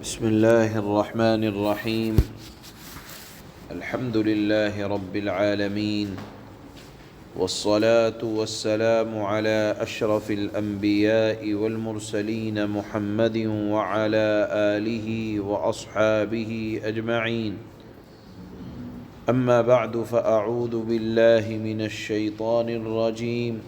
بسم الله الرحمن الرحيم. الحمد لله رب العالمين، والصلاة والسلام على أشرف الأنبياء والمرسلين محمد وعلى آله وأصحابه أجمعين. أما بعد، فأعوذ بالله من الشيطان الرجيم.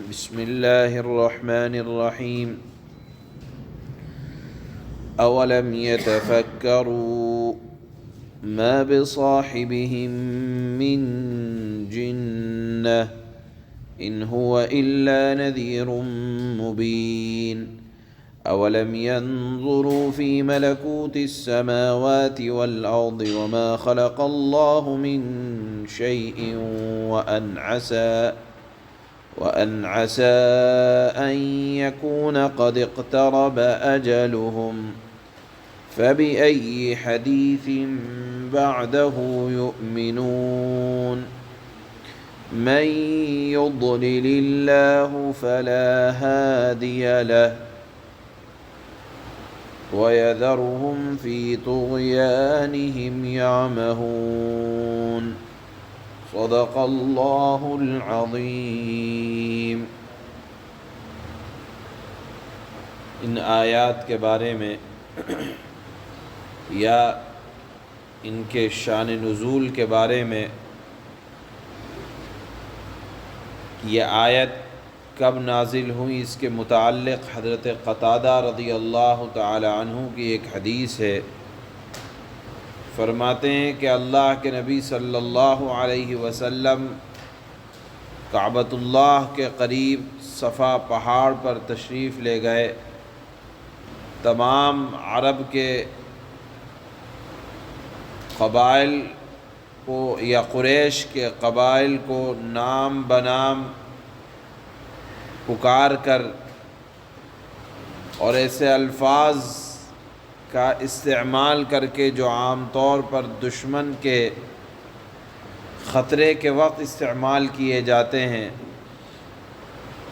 بسم الله الرحمن الرحيم. أولم يتفكروا ما بصاحبهم من جنة إن هو إلا نذير مبين. أولم ينظروا في ملكوت السماوات والأرض وما خلق الله من شيء وأن عسى أن يكون قد اقترب أجلهم فبأي حديث بعده يؤمنون. من يضلل الله فلا هادي له ويذرهم في طغيانهم يعمهون. صدق اللہ العظیم. ان آیات کے بارے میں یا ان کے شان نزول کے بارے میں، یہ آیت کب نازل ہوئی، اس کے متعلق حضرت قتادہ رضی اللہ تعالی عنہ کی ایک حدیث ہے. فرماتے ہیں کہ اللہ کے نبی صلی اللہ علیہ وسلم کعبۃ اللہ کے قریب صفا پہاڑ پر تشریف لے گئے. تمام عرب کے قبائل کو یا قریش کے قبائل کو نام بنام پکار کر اور ایسے الفاظ کا استعمال کر کے جو عام طور پر دشمن کے خطرے کے وقت استعمال کیے جاتے ہیں،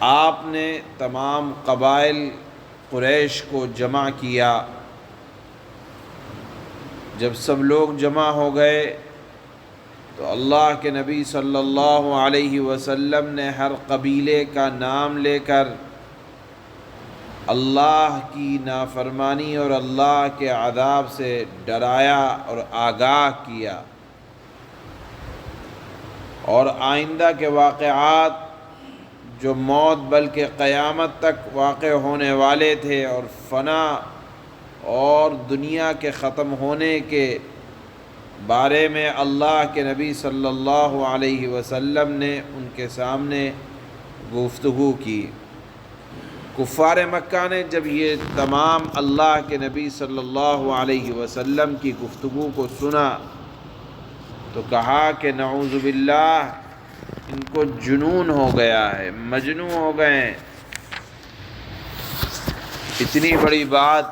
آپ نے تمام قبائل قریش کو جمع کیا. جب سب لوگ جمع ہو گئے تو اللہ کے نبی صلی اللہ علیہ وسلم نے ہر قبیلے کا نام لے کر اللہ کی نافرمانی اور اللہ کے عذاب سے ڈرایا اور آگاہ کیا، اور آئندہ کے واقعات جو موت بلکہ قیامت تک واقع ہونے والے تھے اور فنا اور دنیا کے ختم ہونے کے بارے میں اللہ کے نبی صلی اللہ علیہ وسلم نے ان کے سامنے گفتگو کی. کفار مکہ نے جب یہ تمام اللہ کے نبی صلی اللہ علیہ وسلم کی گفتگو کو سنا تو کہا کہ نعوذ باللہ، ان کو جنون ہو گیا ہے، مجنون ہو گئے ہیں. اتنی بڑی بات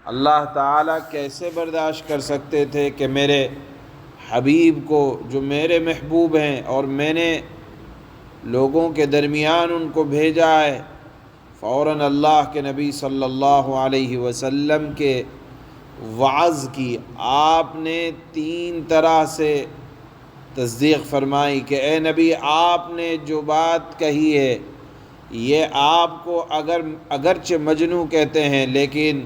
اللہ تعالیٰ کیسے برداشت کر سکتے تھے کہ میرے حبیب کو جو میرے محبوب ہیں اور میں نے لوگوں کے درمیان ان کو بھیجا ہے، فوراً اللہ کے نبی صلی اللہ علیہ وسلم کے وعظ کی آپ نے 3 طرح سے تصدیق فرمائی کہ اے نبی، آپ نے جو بات کہی ہے یہ آپ کو اگرچہ مجنون کہتے ہیں، لیکن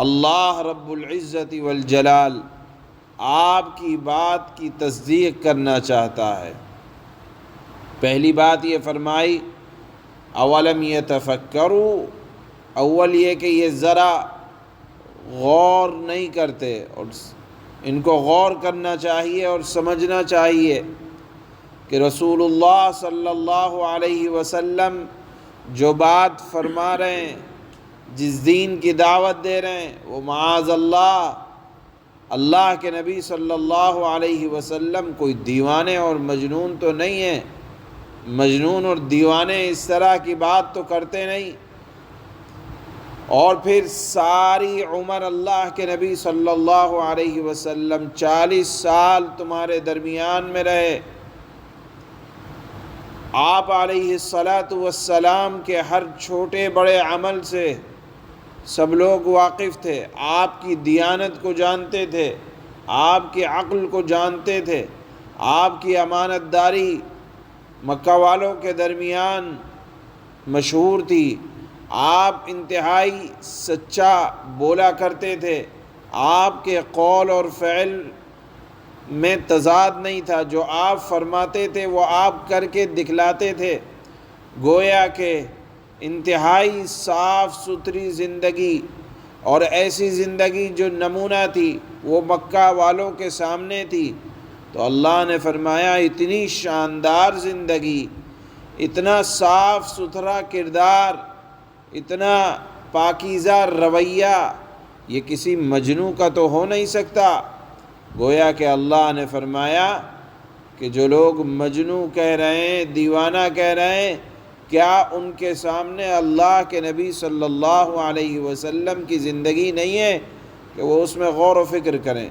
اللہ رب العزت والجلال آپ کی بات کی تصدیق کرنا چاہتا ہے. پہلی بات یہ فرمائی اولم یتفکروا، اول یہ کہ یہ ذرا غور نہیں کرتے، اور ان کو غور کرنا چاہیے اور سمجھنا چاہیے کہ رسول اللہ صلی اللہ علیہ وسلم جو بات فرما رہے ہیں، جس دین کی دعوت دے رہے ہیں، وہ معاذ اللہ کے نبی صلی اللہ علیہ وسلم کوئی دیوانے اور مجنون تو نہیں ہیں. مجنون اور دیوانے اس طرح کی بات تو کرتے نہیں. اور پھر ساری عمر اللہ کے نبی صلی اللہ علیہ وسلم 40 سال تمہارے درمیان میں رہے. آپ علیہ الصلاۃ والسلام کے ہر چھوٹے بڑے عمل سے سب لوگ واقف تھے، آپ کی دیانت کو جانتے تھے، آپ کی عقل کو جانتے تھے، آپ کی امانت داری مکہ والوں کے درمیان مشہور تھی، آپ انتہائی سچا بولا کرتے تھے، آپ کے قول اور فعل میں تضاد نہیں تھا، جو آپ فرماتے تھے وہ آپ کر کے دکھلاتے تھے۔ گویا کہ انتہائی صاف ستھری زندگی اور ایسی زندگی جو نمونہ تھی وہ مکہ والوں کے سامنے تھی۔ تو اللہ نے فرمایا اتنی شاندار زندگی، اتنا صاف ستھرا کردار، اتنا پاکیزہ رویہ یہ کسی مجنوں کا تو ہو نہیں سکتا۔ گویا کہ اللہ نے فرمایا کہ جو لوگ مجنوں کہہ رہے ہیں، دیوانہ کہہ رہے ہیں، کیا ان کے سامنے اللہ کے نبی صلی اللہ علیہ وسلم کی زندگی نہیں ہے کہ وہ اس میں غور و فکر کریں۔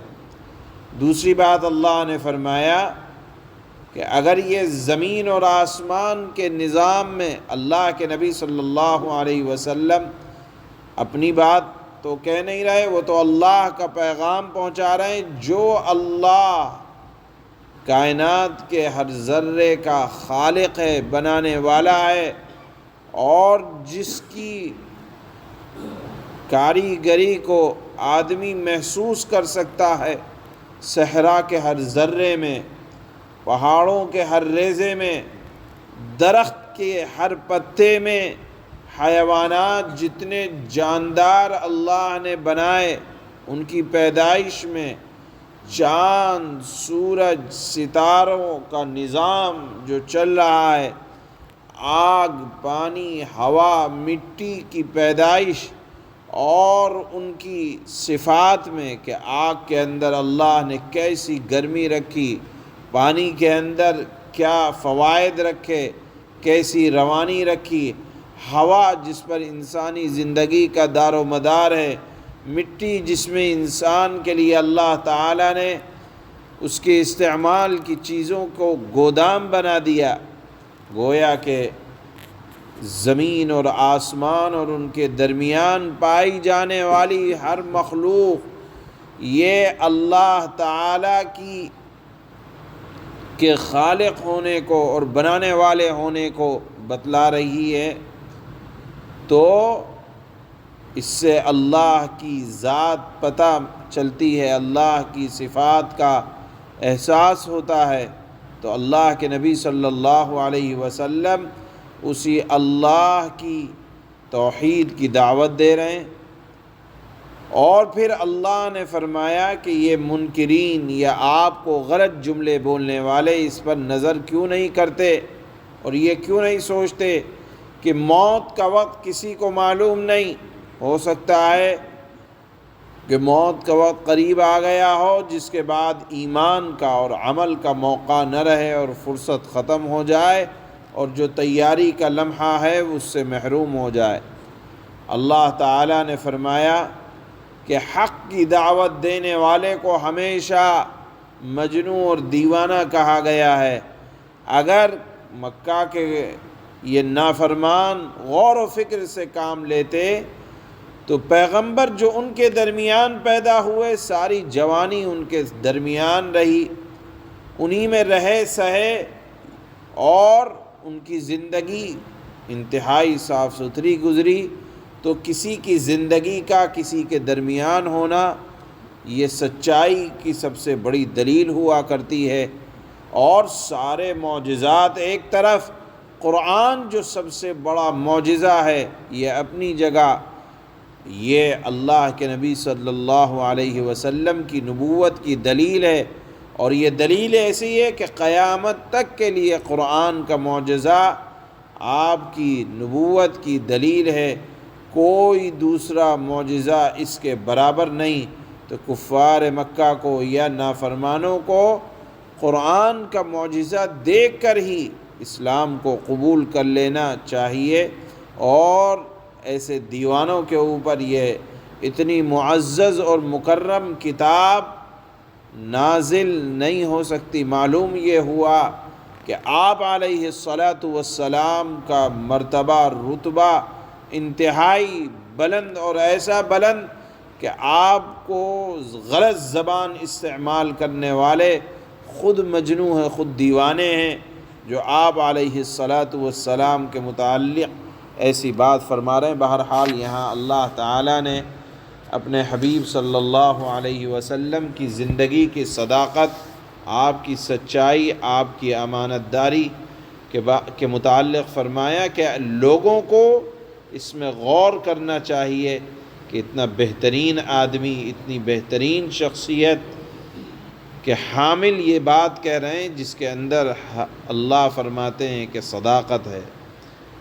دوسری بات اللہ نے فرمایا کہ اگر یہ زمین اور آسمان کے نظام میں اللہ کے نبی صلی اللہ علیہ وسلم اپنی بات تو کہہ نہیں رہے، وہ تو اللہ کا پیغام پہنچا رہے ہیں، جو اللہ کائنات کے ہر ذرے کا خالق ہے، بنانے والا ہے، اور جس کی کاریگری کو آدمی محسوس کر سکتا ہے، صحرا کے ہر ذرے میں، پہاڑوں کے ہر ریزے میں، درخت کے ہر پتے میں، حیوانات جتنے جاندار اللہ نے بنائے ان کی پیدائش میں، چاند، سورج، ستاروں کا نظام جو چل رہا ہے، آگ، پانی، ہوا، مٹی کی پیدائش اور ان کی صفات میں کہ آگ کے اندر اللہ نے کیسی گرمی رکھی، پانی کے اندر کیا فوائد رکھے، کیسی روانی رکھی، ہوا جس پر انسانی زندگی کا دار و مدار ہے، مٹی جس میں انسان کے لیے اللہ تعالیٰ نے اس کے استعمال کی چیزوں کو گودام بنا دیا۔ گویا کہ زمین اور آسمان اور ان کے درمیان پائی جانے والی ہر مخلوق یہ اللہ تعالیٰ کے خالق ہونے کو اور بنانے والے ہونے کو بتلا رہی ہے۔ تو اس سے اللہ کی ذات پتہ چلتی ہے، اللہ کی صفات کا احساس ہوتا ہے۔ تو اللہ کے نبی صلی اللہ علیہ وسلم اسی اللہ کی توحید کی دعوت دے رہے ہیں، اور پھر اللہ نے فرمایا کہ یہ منکرین یا آپ کو غلط جملے بولنے والے اس پر نظر کیوں نہیں کرتے، اور یہ کیوں نہیں سوچتے کہ موت کا وقت کسی کو معلوم نہیں، ہو سکتا ہے کہ موت کا وقت قریب آ گیا ہو جس کے بعد ایمان کا اور عمل کا موقع نہ رہے اور فرصت ختم ہو جائے، اور جو تیاری کا لمحہ ہے اس سے محروم ہو جائے۔ اللہ تعالیٰ نے فرمایا کہ حق کی دعوت دینے والے کو ہمیشہ مجنوں اور دیوانہ کہا گیا ہے۔ اگر مکہ کے یہ نافرمان غور و فکر سے کام لیتے تو پیغمبر جو ان کے درمیان پیدا ہوئے، ساری جوانی ان کے درمیان رہی، انہی میں رہے سہے، اور ان کی زندگی انتہائی صاف ستھری گزری۔ تو کسی کی زندگی کا کسی کے درمیان ہونا یہ سچائی کی سب سے بڑی دلیل ہوا کرتی ہے۔ اور سارے معجزات ایک طرف، قرآن جو سب سے بڑا معجزہ ہے یہ اپنی جگہ، یہ اللہ کے نبی صلی اللہ علیہ وسلم کی نبوت کی دلیل ہے، اور یہ دلیل ایسی ہے کہ قیامت تک کے لیے قرآن کا معجزہ آپ کی نبوت کی دلیل ہے، کوئی دوسرا معجزہ اس کے برابر نہیں۔ تو کفار مکہ کو یا نافرمانوں کو قرآن کا معجزہ دیکھ کر ہی اسلام کو قبول کر لینا چاہیے، اور ایسے دیوانوں کے اوپر یہ اتنی معزز اور مکرم کتاب نازل نہیں ہو سکتی۔ معلوم یہ ہوا کہ آپ علیہ الصلاۃ والسلام کا مرتبہ رتبہ انتہائی بلند اور ایسا بلند کہ آپ کو غلط زبان استعمال کرنے والے خود مجنوں ہیں، خود دیوانے ہیں، جو آپ علیہ الصلاۃ والسلام کے متعلق ایسی بات فرما رہے ہیں۔ بہرحال یہاں اللہ تعالیٰ نے اپنے حبیب صلی اللہ علیہ وسلم کی زندگی کی صداقت، آپ کی سچائی، آپ کی امانت داری کے متعلق فرمایا کہ لوگوں کو اس میں غور کرنا چاہیے کہ اتنا بہترین آدمی، اتنی بہترین شخصیت کہ حامل یہ بات کہہ رہے ہیں جس کے اندر اللہ فرماتے ہیں کہ صداقت ہے۔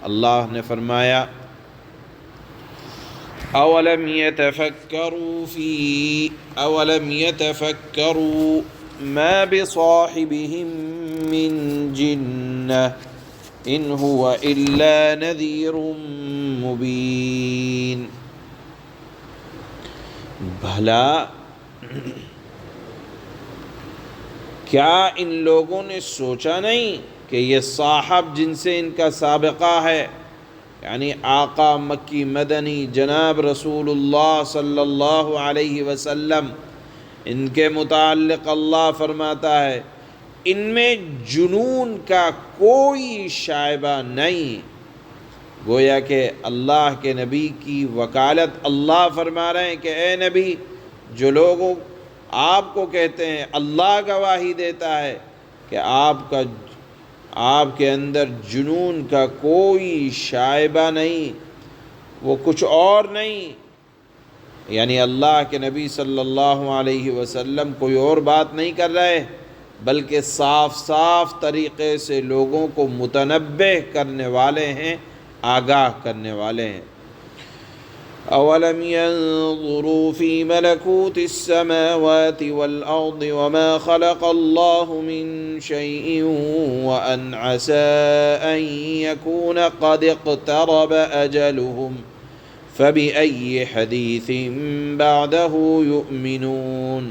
اللہ نے فرمایا اولم يتفكروا ما بصاحبهم من جنة ان هو الا نذير مبين۔ بھلا کیا ان لوگوں نے سوچا نہیں کہ یہ صاحب جن سے ان کا سابقہ ہے، یعنی آقا مکی مدنی جناب رسول اللہ صلی اللہ علیہ وسلم، ان کے متعلق اللہ فرماتا ہے ان میں جنون کا کوئی شائبہ نہیں۔ گویا کہ اللہ کے نبی کی وکالت اللہ فرما رہے ہیں کہ اے نبی، جو لوگوں آپ کو کہتے ہیں، اللہ گواہی دیتا ہے کہ آپ کے اندر جنون کا کوئی شائبہ نہیں، وہ کچھ اور نہیں، یعنی اللہ کے نبی صلی اللہ علیہ وسلم کوئی اور بات نہیں کر رہے، بلکہ صاف صاف طریقے سے لوگوں کو متنبہ کرنے والے ہیں، آگاہ کرنے والے ہیں۔ اولم ينظروا في ملكوت السماوات والارض وما خلق الله من شيء وان عسى ان يكون قد اقترب اجلهم فبأي حديث بعده يؤمنون۔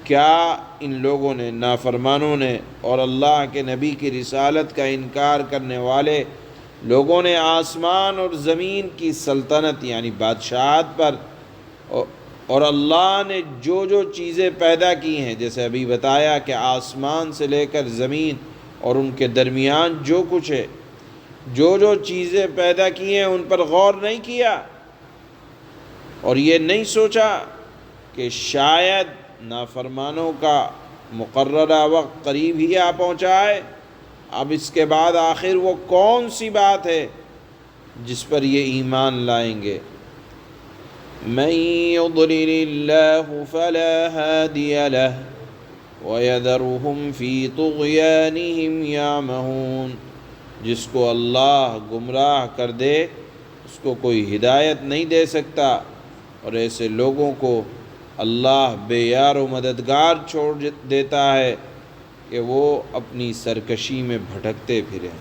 کیا ان لوگوں نے، نافرمانوں نے اور اللہ کے نبی کی رسالت کا انکار کرنے والے لوگوں نے آسمان اور زمین کی سلطنت یعنی بادشاہت پر اور اللہ نے جو جو چیزیں پیدا کی ہیں، جیسے ابھی بتایا کہ آسمان سے لے کر زمین اور ان کے درمیان جو کچھ ہے، جو جو چیزیں پیدا کی ہیں ان پر غور نہیں کیا، اور یہ نہیں سوچا کہ شاید نافرمانوں کا مقررہ وقت قریب ہی آ پہنچا ہے۔ اب اس کے بعد آخر وہ کون سی بات ہے جس پر یہ ایمان لائیں گے؟ من يضلل الله فلا هادي له ويذرهم في طغيانهم يعمهون۔ جس کو اللہ گمراہ کر دے اس کو کوئی ہدایت نہیں دے سکتا، اور ایسے لوگوں کو اللہ بے یار و مددگار چھوڑ دیتا ہے کہ وہ اپنی سرکشی میں بھٹکتے پھریں۔